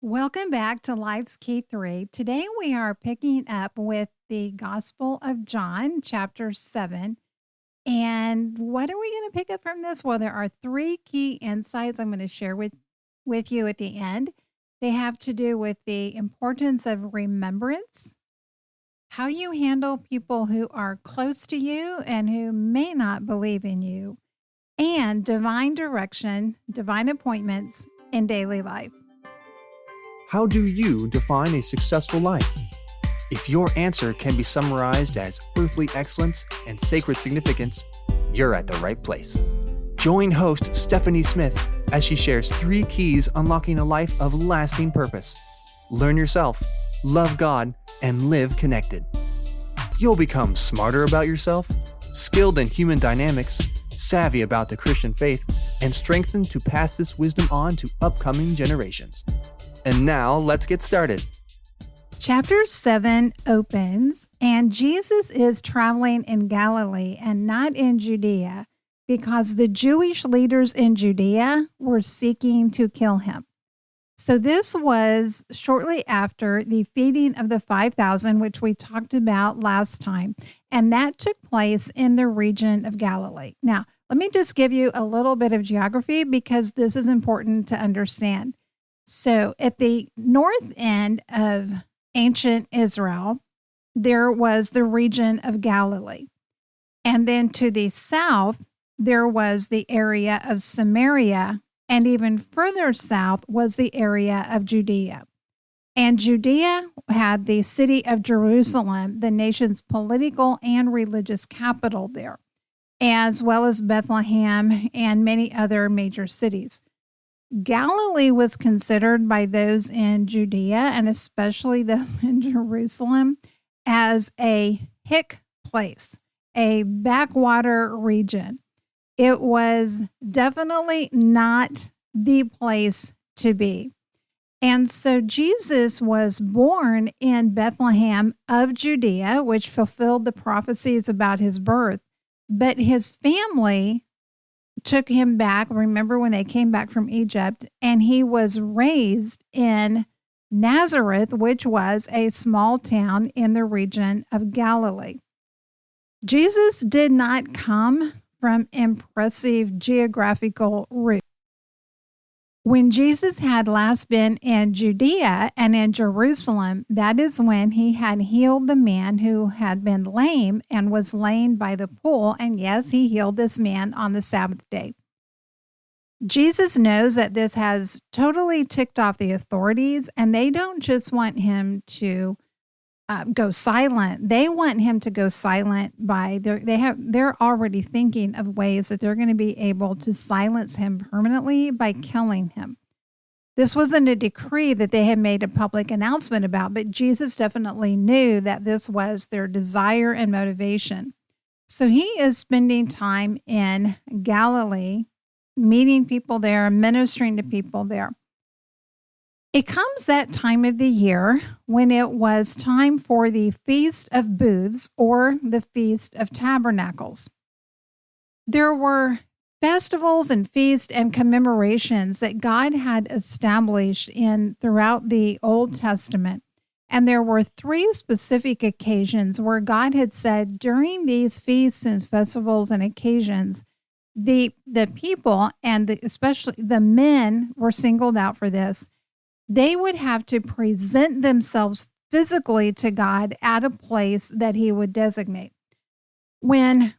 Welcome back to Life's Key 3. Today we are picking up with the Gospel of John, chapter 7. And what are we going to pick up from this? Well, there are three key insights I'm going to share with you at the end. They have to do with the importance of remembrance, how you handle people who are close to you and who may not believe in you, and divine direction, divine appointments in daily life. How do you define a successful life? If your answer can be summarized as earthly excellence and sacred significance, you're at the right place. Join host Stephanie Smith as she shares 3 keys unlocking a life of lasting purpose. Learn yourself, love God, and live connected. You'll become smarter about yourself, skilled in human dynamics, savvy about the Christian faith, and strengthened to pass this wisdom on to upcoming generations. And now, let's get started. Chapter 7 opens, and Jesus is traveling in Galilee and not in Judea because the Jewish leaders in Judea were seeking to kill him. So this was shortly after the feeding of the 5,000, which we talked about last time, and that took place in the region of Galilee. Now, let me just give you a little bit of geography because this is important to understand. So at the north end of ancient Israel, there was the region of Galilee. And then to the south, there was the area of Samaria. And even further south was the area of Judea. And Judea had the city of Jerusalem, the nation's political and religious capital there, as well as Bethlehem and many other major cities. Galilee was considered by those in Judea and especially those in Jerusalem as a hick place, a backwater region. It was definitely not the place to be. And so Jesus was born in Bethlehem of Judea, which fulfilled the prophecies about his birth. But his family took him back. Remember when they came back from Egypt, and he was raised in Nazareth, which was a small town in the region of Galilee. Jesus did not come from impressive geographical roots. When Jesus had last been in Judea and in Jerusalem, that is when he had healed the man who had been lame and was laying by the pool. And yes, he healed this man on the Sabbath day. Jesus knows that this has totally ticked off the authorities, and they don't just want him to go silent. They want him to go silent by they're already thinking of ways that they're going to be able to silence him permanently by killing him. This wasn't a decree that they had made a public announcement about, but Jesus definitely knew that this was their desire and motivation. So he is spending time in Galilee, meeting people there, ministering to people there. It comes that time of the year when it was time for the Feast of Booths or the Feast of Tabernacles. There were festivals and feasts and commemorations that God had established throughout the Old Testament. And there were 3 specific occasions where God had said during these feasts and festivals and occasions, the people and especially the men were singled out for this. They would have to present themselves physically to God at a place that he would designate. When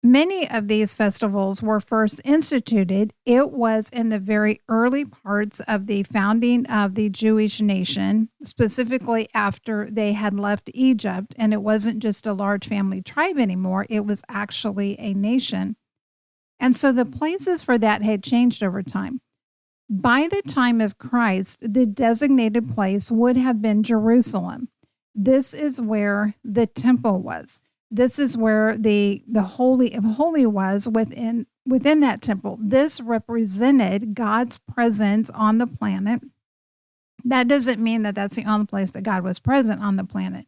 many of these festivals were first instituted, it was in the very early parts of the founding of the Jewish nation, specifically after they had left Egypt, and it wasn't just a large family tribe anymore, it was actually a nation. And so the places for that had changed over time. By the time of Christ, the designated place would have been Jerusalem. This is where the temple was. This is where the Holy of Holies was within that temple. This represented God's presence on the planet. That doesn't mean that that's the only place that God was present on the planet,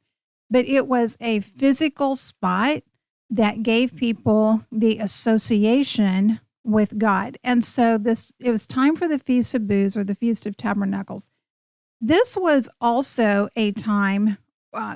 but it was a physical spot that gave people the association with God. And so it was time for the Feast of Booths or the Feast of Tabernacles. This was also a time,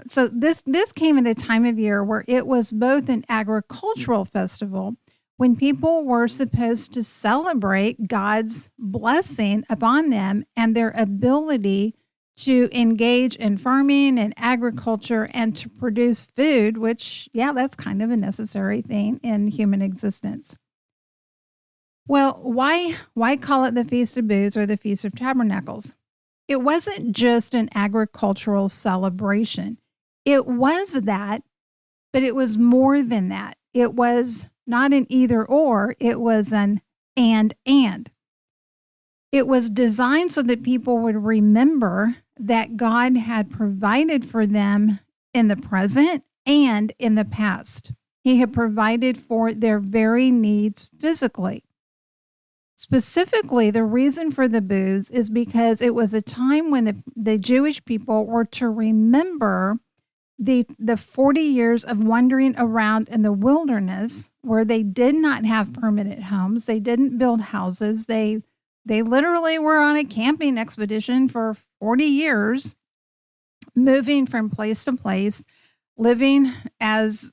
so this came at a time of year where it was both an agricultural festival when people were supposed to celebrate God's blessing upon them and their ability to engage in farming and agriculture and to produce food, which, yeah, that's kind of a necessary thing in human existence. Well, why call it the Feast of Booths or the Feast of Tabernacles? It wasn't just an agricultural celebration. It was that, but it was more than that. It was not an either or, it was an and. It was designed so that people would remember that God had provided for them in the present and in the past. He had provided for their very needs physically. Specifically, the reason for the booths is because it was a time when the Jewish people were to remember the 40 years of wandering around in the wilderness where they did not have permanent homes. They didn't build houses. They literally were on a camping expedition for 40 years, moving from place to place, living as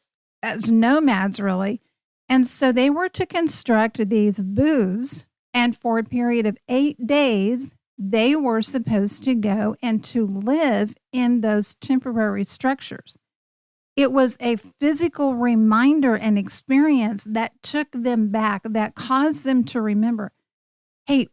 nomads, really. And so they were to construct these booths, and for a period of 8 days, they were supposed to go and to live in those temporary structures. It was a physical reminder and experience that took them back, that caused them to remember, hey,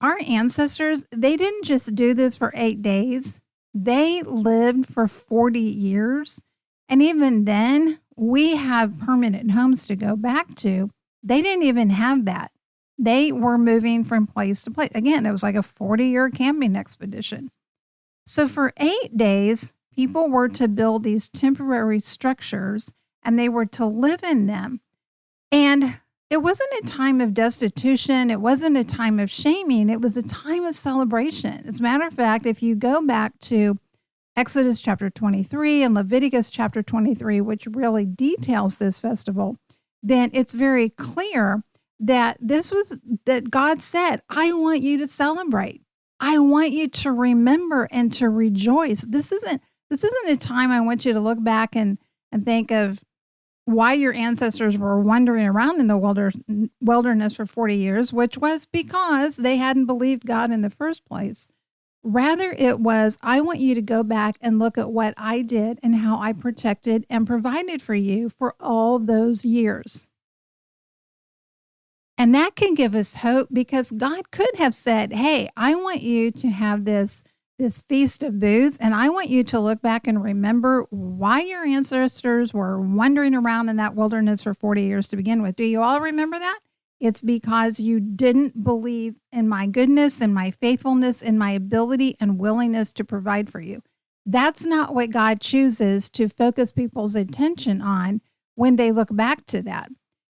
our ancestors, they didn't just do this for 8 days. They lived for 40 years. And even then, we have permanent homes to go back to. They didn't even have that. They were moving from place to place. Again, it was like a 40-year camping expedition. So for 8 days, people were to build these temporary structures and they were to live in them. And it wasn't a time of destitution. It wasn't a time of shaming. It was a time of celebration. As a matter of fact, if you go back to Exodus chapter 23 and Leviticus chapter 23, which really details this festival, then it's very clear that that God said, I want you to celebrate. I want you to remember and to rejoice. This isn't a time I want you to look back and think of why your ancestors were wandering around in the wilderness for 40 years, which was because they hadn't believed God in the first place. Rather, it was, I want you to go back and look at what I did and how I protected and provided for you for all those years. And that can give us hope because God could have said, hey, I want you to have this Feast of Booths, and I want you to look back and remember why your ancestors were wandering around in that wilderness for 40 years to begin with. Do you all remember that? It's because you didn't believe in my goodness and my faithfulness and my ability and willingness to provide for you. That's not what God chooses to focus people's attention on when they look back to that.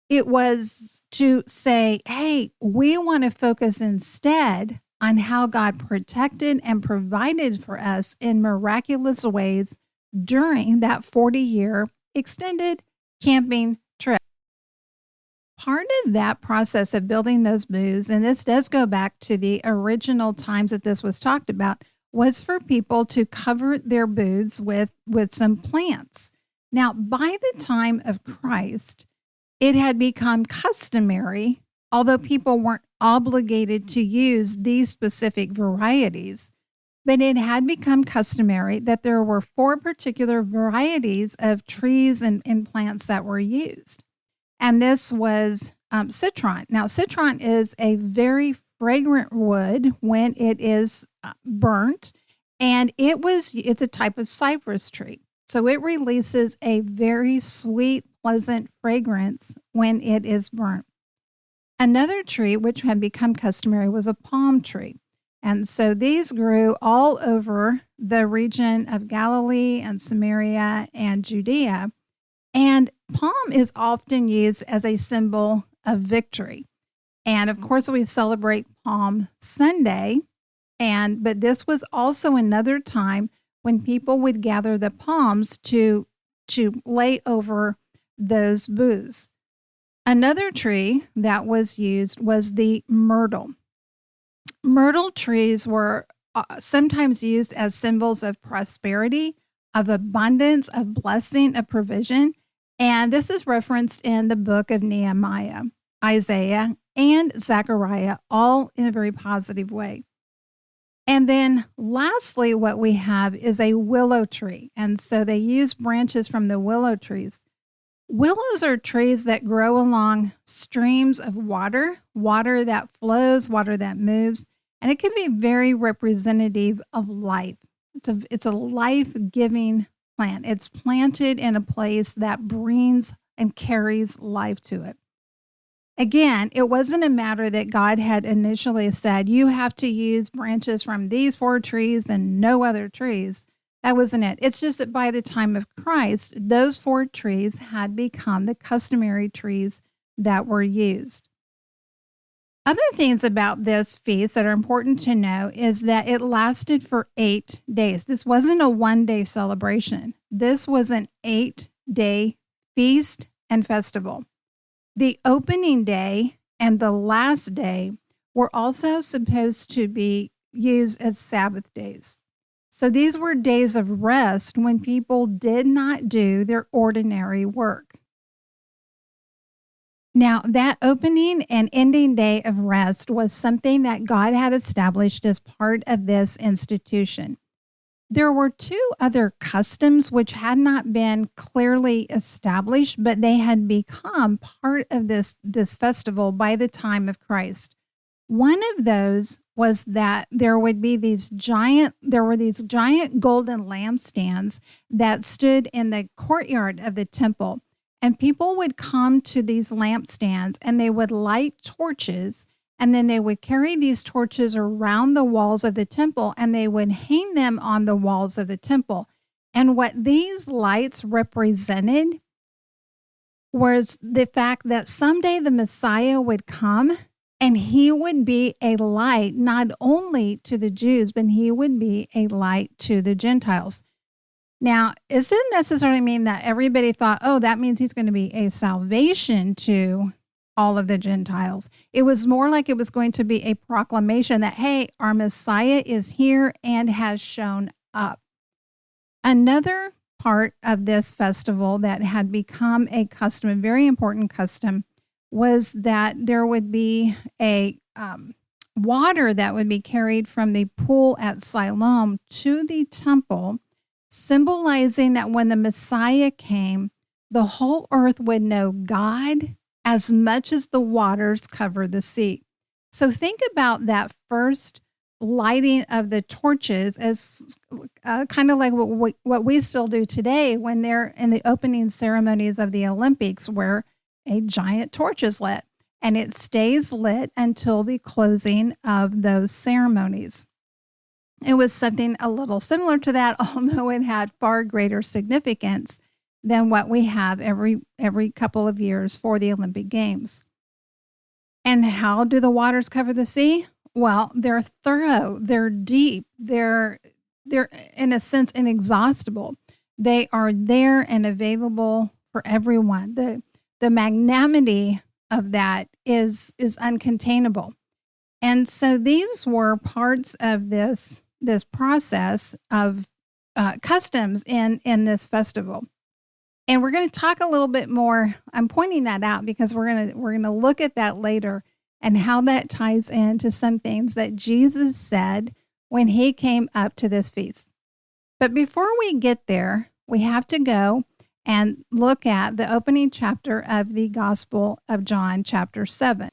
It was to say, hey, we want to focus instead on how God protected and provided for us in miraculous ways during that 40-year extended camping trip. Part of that process of building those booths, and this does go back to the original times that this was talked about, was for people to cover their booths with some plants. Now, by the time of Christ, it had become customary, although people weren't obligated to use these specific varieties, but it had become customary that there were 4 particular varieties of trees and plants that were used. And this was citron. Now, citron is a very fragrant wood when it is burnt, and it's a type of cypress tree. So it releases a very sweet, pleasant fragrance when it is burnt. Another tree, which had become customary, was a palm tree. And so these grew all over the region of Galilee and Samaria and Judea. And palm is often used as a symbol of victory. And of course, we celebrate Palm Sunday. But this was also another time when people would gather the palms to lay over those booths. Another tree that was used was the myrtle. Myrtle trees were sometimes used as symbols of prosperity, of abundance, of blessing, of provision. And this is referenced in the book of Nehemiah, Isaiah, and Zechariah, all in a very positive way. And then lastly, what we have is a willow tree. And so they use branches from the willow trees. Willows are trees that grow along streams of water, water that flows, water that moves, and it can be very representative of life. It's a life-giving plant. It's planted in a place that brings and carries life to it. Again, it wasn't a matter that God had initially said, you have to use branches from these 4 trees and no other trees. That wasn't it. It's just that by the time of Christ, those 4 trees had become the customary trees that were used. Other things about this feast that are important to know is that it lasted for 8 days. This wasn't a one-day celebration. This was an 8-day feast and festival. The opening day and the last day were also supposed to be used as Sabbath days. So these were days of rest when people did not do their ordinary work. Now, that opening and ending day of rest was something that God had established as part of this institution. There were 2 other customs which had not been clearly established, but they had become part of this festival by the time of Christ. One of those was that there were these giant golden lampstands that stood in the courtyard of the temple. And people would come to these lampstands and they would light torches, and then they would carry these torches around the walls of the temple and they would hang them on the walls of the temple. And what these lights represented was the fact that someday the Messiah would come and he would be a light not only to the Jews, but he would be a light to the Gentiles. Now, it didn't necessarily mean that everybody thought, oh, that means he's going to be a salvation to all of the Gentiles. It was more like it was going to be a proclamation that, hey, our Messiah is here and has shown up. Another part of this festival that had become a custom, a very important custom, was that there would be a water that would be carried from the pool at Siloam to the temple, symbolizing that when the Messiah came, the whole earth would know God as much as the waters cover the sea. So think about that first lighting of the torches as kind of like what we still do today when they're in the opening ceremonies of the Olympics, where a giant torch is lit, and it stays lit until the closing of those ceremonies. It was something a little similar to that, although it had far greater significance than what we have every couple of years for the Olympic Games. And how do the waters cover the sea? Well, they're thorough, they're deep, they're in a sense inexhaustible. They are there and available for everyone. The magnanimity of that is uncontainable. And so these were parts of this process of customs in this festival. And we're going to talk a little bit more. I'm pointing that out because we're going to look at that later and how that ties into some things that Jesus said when he came up to this feast. But before we get there, we have to go and look at the opening chapter of the Gospel of John, chapter 7.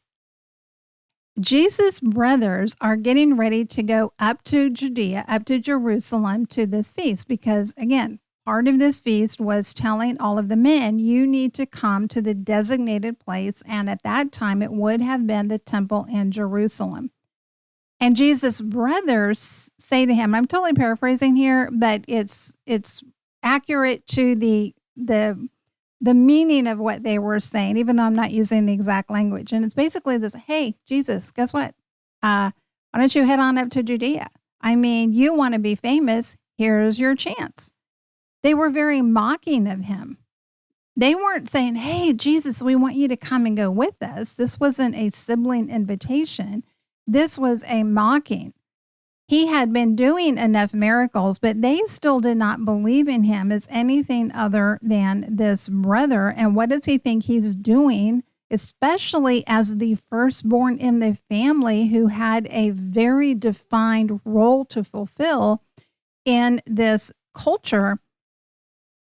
Jesus' brothers are getting ready to go up to Judea, up to Jerusalem to this feast because, again, part of this feast was telling all of the men, you need to come to the designated place, and at that time it would have been the temple in Jerusalem. And Jesus' brothers say to him, I'm totally paraphrasing here, but it's accurate to the meaning of what they were saying, even though I'm not using the exact language. And it's basically this, hey, Jesus, guess what? Why don't you head on up to Judea? I mean, you want to be famous. Here's your chance. They were very mocking of him. They weren't saying, hey, Jesus, we want you to come and go with us. This wasn't a sibling invitation. This was a mocking. He had been doing enough miracles, but they still did not believe in him as anything other than this brother. And what does he think he's doing, especially as the firstborn in the family who had a very defined role to fulfill in this culture?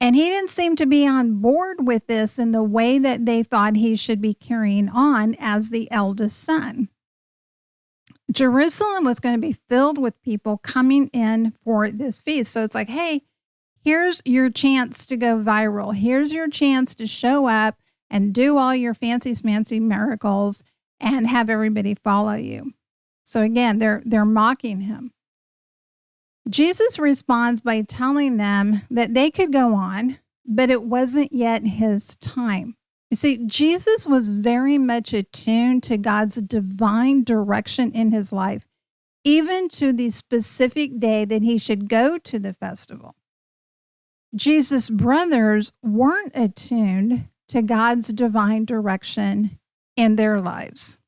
And he didn't seem to be on board with this in the way that they thought he should be carrying on as the eldest son. Jerusalem was going to be filled with people coming in for this feast. So it's like, hey, here's your chance to go viral. Here's your chance to show up and do all your fancy smancy miracles and have everybody follow you. So again, they're mocking him. Jesus responds by telling them that they could go on, but it wasn't yet his time. You see, Jesus was very much attuned to God's divine direction in his life, even to the specific day that he should go to the festival. Jesus' brothers weren't attuned to God's divine direction in their lives.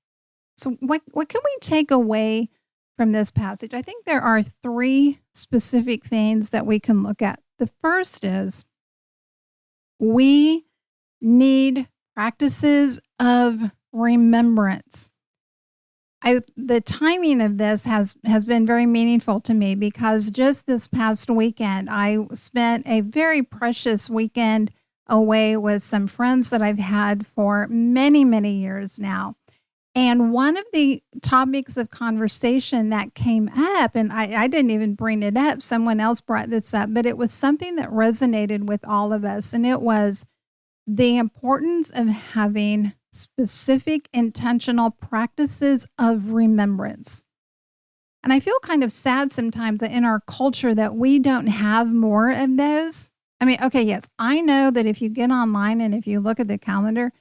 So what can we take away from this passage? I think there are three specific things that we can look at. The first is we need practices of remembrance. The timing of this has been very meaningful to me because just this past weekend, I spent a very precious weekend away with some friends that I've had for many, many years now. And one of the topics of conversation that came up, and I didn't even bring it up, someone else brought this up, but it was something that resonated with all of us, and it was the importance of having specific intentional practices of remembrance. And I feel kind of sad sometimes that in our culture that we don't have more of those. I mean, okay, yes, I know that if you get online and if you look at the calendar,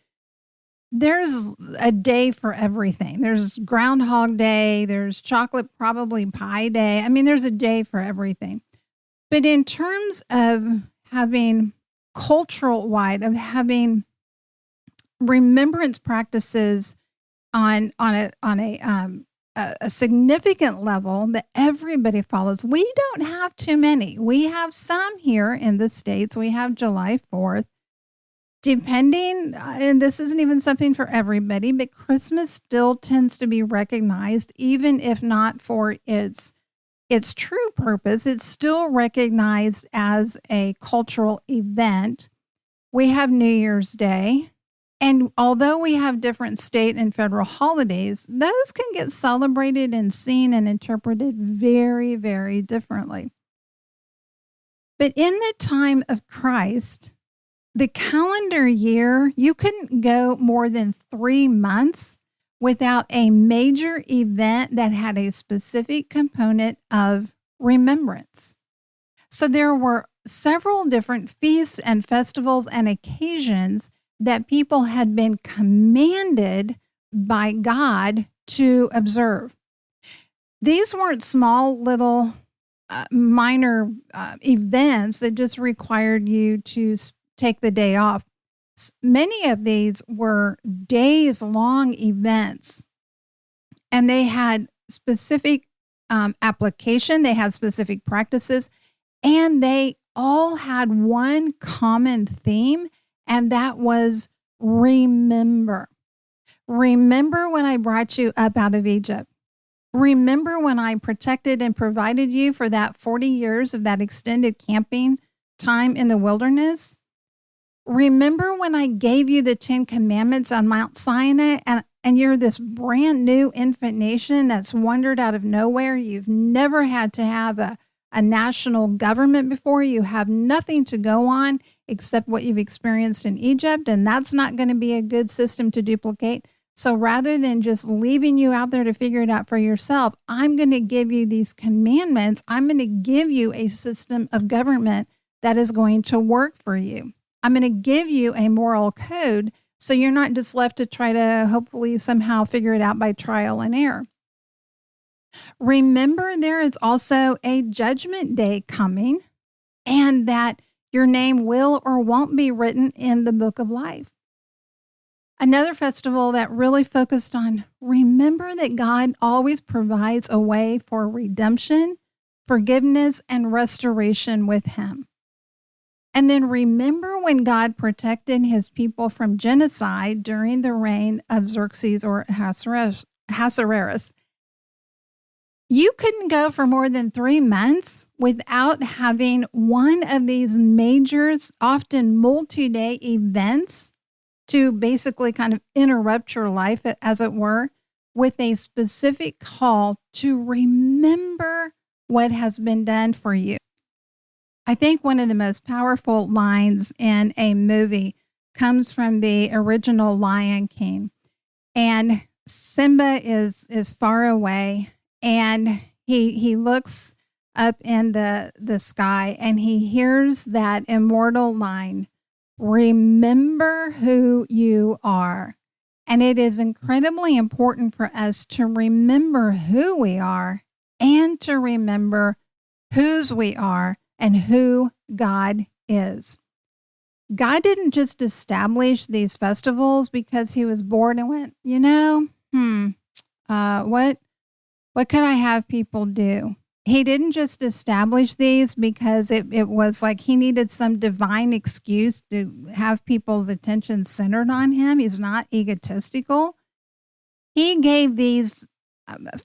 there's a day for everything. There's Groundhog Day, there's chocolate probably pie day. I mean, there's a day for everything. But in terms of having cultural wide, of having remembrance practices on a significant level that everybody follows, we don't have too many. We have some here in the States. We have July 4th. Depending, and this isn't even something for everybody, but Christmas still tends to be recognized, even if not for its true purpose. It's still recognized as a cultural event. We have New Year's Day. And although we have different state and federal holidays, those can get celebrated and seen and interpreted very, very differently. But in the time of Christ, the calendar year, you couldn't go more than 3 months without a major event that had a specific component of remembrance. So there were several different feasts and festivals and occasions that people had been commanded by God to observe. These weren't small little minor events that just required you to take the day off. Many of these were days-long events, and they had specific application, they had specific practices, and they all had one common theme, and that was remember. Remember when I brought you up out of Egypt. Remember when I protected and provided you for that 40 years of that extended camping time in the wilderness. Remember when I gave you the 10 commandments on Mount Sinai and you're this brand new infant nation that's wandered out of nowhere. You've never had to have a national government before. You have nothing to go on except what you've experienced in Egypt, and that's not going to be a good system to duplicate. So rather than just leaving you out there to figure it out for yourself, I'm going to give you these commandments. I'm going to give you a system of government that is going to work for you. I'm going to give you a moral code so you're not just left to try to hopefully somehow figure it out by trial and error. Remember, there is also a judgment day coming, and that your name will or won't be written in the book of life. Another festival that really focused on remember that God always provides a way for redemption, forgiveness, and restoration with Him. And then remember when God protected His people from genocide during the reign of Xerxes or Ahasuerus. You couldn't go for more than 3 months without having one of these major, often multi-day events to basically kind of interrupt your life, as it were, with a specific call to remember what has been done for you. I think one of the most powerful lines in a movie comes from the original Lion King. And Simba is far away, and he looks up in the sky, and he hears that immortal line, remember who you are. And it is incredibly important for us to remember who we are and to remember whose we are and who God is. God didn't just establish these festivals because He was bored and went, what could I have people do? He didn't just establish these because it was like He needed some divine excuse to have people's attention centered on Him. He's not egotistical. He gave these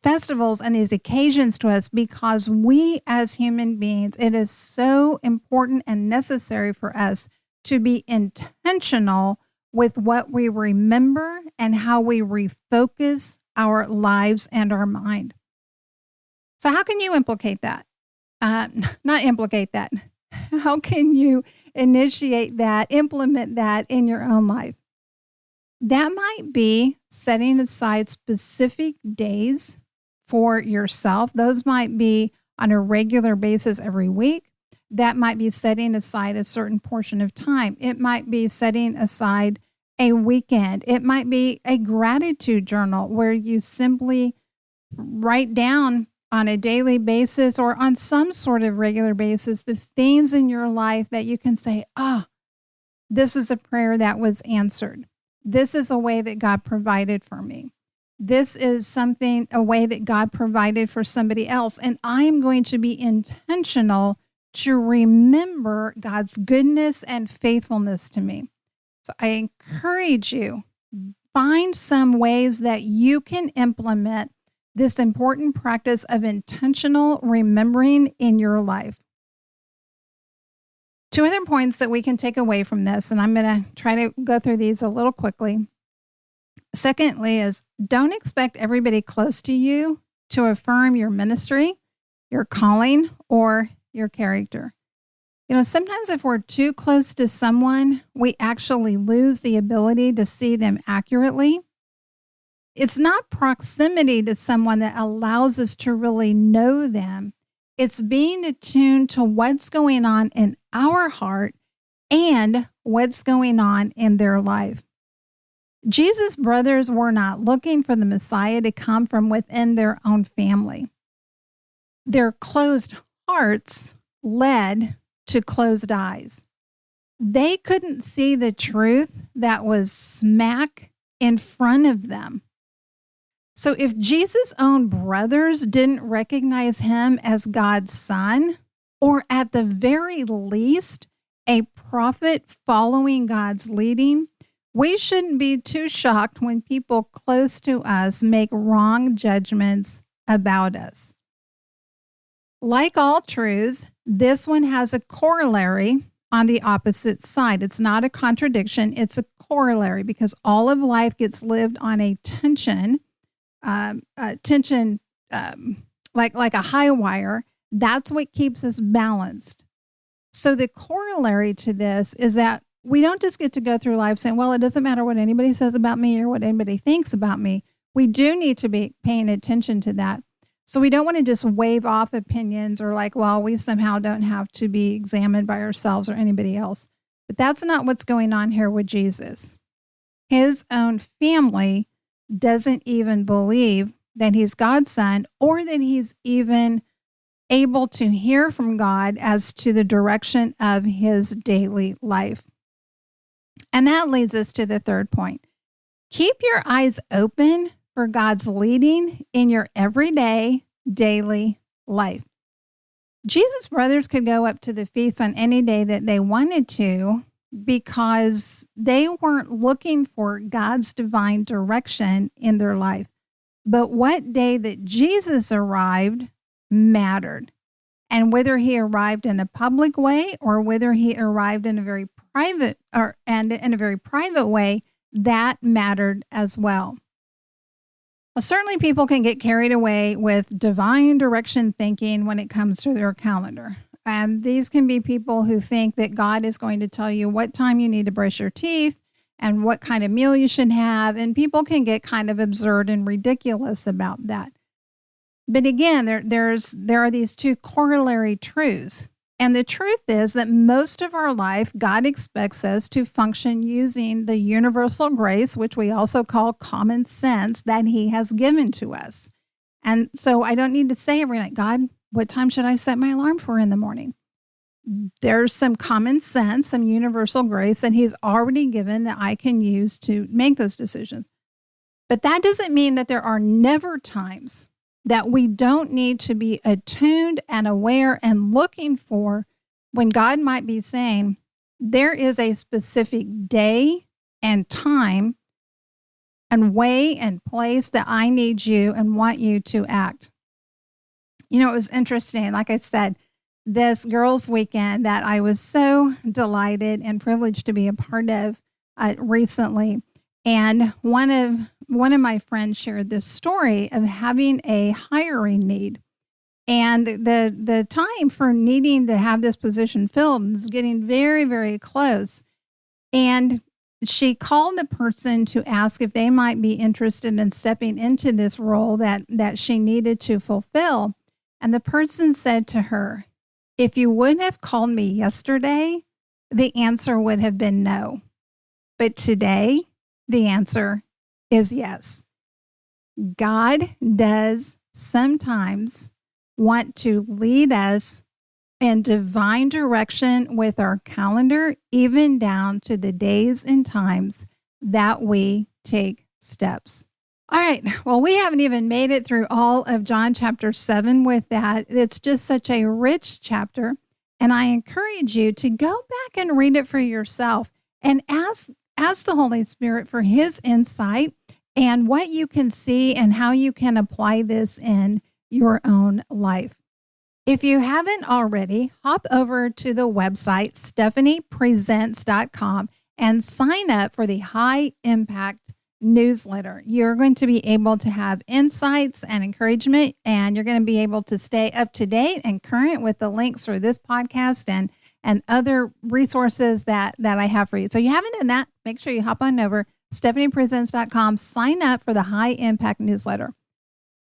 festivals and these occasions to us because we as human beings, it is so important and necessary for us to be intentional with what we remember and how we refocus our lives and our mind. So how can you implicate that? Not implicate that. How can you initiate that, implement that in your own life? That might be setting aside specific days for yourself. Those might be on a regular basis every week. That might be setting aside a certain portion of time. It might be setting aside a weekend. It might be a gratitude journal where you simply write down on a daily basis or on some sort of regular basis the things in your life that you can say, this is a prayer that was answered. This is a way that God provided for me. This is a way that God provided for somebody else. And I am going to be intentional to remember God's goodness and faithfulness to me. So I encourage you, find some ways that you can implement this important practice of intentional remembering in your life. 2 other points that we can take away from this, and I'm going to try to go through these a little quickly. Secondly is don't expect everybody close to you to affirm your ministry, your calling, or your character. Sometimes if we're too close to someone, we actually lose the ability to see them accurately. It's not proximity to someone that allows us to really know them. It's being attuned to what's going on in our heart and what's going on in their life. Jesus' brothers were not looking for the Messiah to come from within their own family. Their closed hearts led to closed eyes. They couldn't see the truth that was smack in front of them. So if Jesus' own brothers didn't recognize him as God's son, or at the very least, a prophet following God's leading, we shouldn't be too shocked when people close to us make wrong judgments about us. Like all truths, this one has a corollary on the opposite side. It's not a contradiction, it's a corollary because all of life gets lived on a tension, like a high wire. That's what keeps us balanced. So the corollary to this is that we don't just get to go through life saying, well, it doesn't matter what anybody says about me or what anybody thinks about me. We do need to be paying attention to that. So we don't want to just wave off opinions or like, well, we somehow don't have to be examined by ourselves or anybody else. But that's not what's going on here with Jesus. His own family doesn't even believe that he's God's son or that he's even able to hear from God as to the direction of his daily life. And that leads us to the third point. Keep your eyes open for God's leading in your everyday, daily life. Jesus' brothers could go up to the feast on any day that they wanted to because they weren't looking for God's divine direction in their life. But what day that Jesus arrived mattered. And whether he arrived in a public way or whether he arrived in a very private way, that mattered as well. Well, certainly people can get carried away with divine direction thinking when it comes to their calendar. And these can be people who think that God is going to tell you what time you need to brush your teeth and what kind of meal you should have. And people can get kind of absurd and ridiculous about that. But again, there are these two corollary truths. And the truth is that most of our life, God expects us to function using the universal grace, which we also call common sense, that he has given to us. And so I don't need to say every night, God, what time should I set my alarm for in the morning? There's some common sense, some universal grace that he's already given that I can use to make those decisions. But that doesn't mean that there are never times that we don't need to be attuned and aware and looking for when God might be saying, there is a specific day and time and way and place that I need you and want you to act. You know, it was interesting. Like I said, this girls' weekend that I was so delighted and privileged to be a part of recently. And one of my friends shared this story of having a hiring need. And the time for needing to have this position filled is getting very, very close. And she called a person to ask if they might be interested in stepping into this role that she needed to fulfill. And the person said to her, if you would have called me yesterday, the answer would have been no. But today, the answer is yes. God does sometimes want to lead us in divine direction with our calendar, even down to the days and times that we take steps. All right. Well, we haven't even made it through all of John chapter 7 with that. It's just such a rich chapter. And I encourage you to go back and read it for yourself and ask the Holy Spirit for his insight and what you can see and how you can apply this in your own life. If you haven't already, hop over to the website, stephaniepresents.com, and sign up for the High Impact newsletter. You're going to be able to have insights and encouragement, and you're going to be able to stay up to date and current with the links for this podcast and other resources that I have for you. So you haven't done that, make sure you hop on over, stephaniepresents.com, sign up for the High Impact newsletter.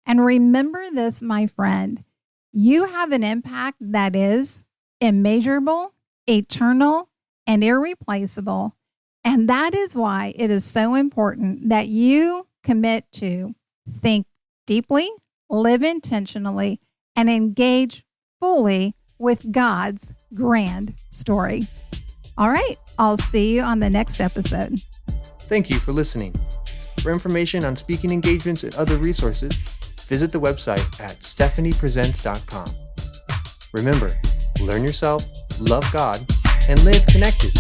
And remember this, my friend, you have an impact that is immeasurable, eternal, and irreplaceable. And that is why it is so important that you commit to think deeply, live intentionally, and engage fully with God's grand story. All right, I'll see you on the next episode. Thank you for listening. For information on speaking engagements and other resources, visit the website at stephaniepresents.com. Remember, learn yourself, love God, and live connected.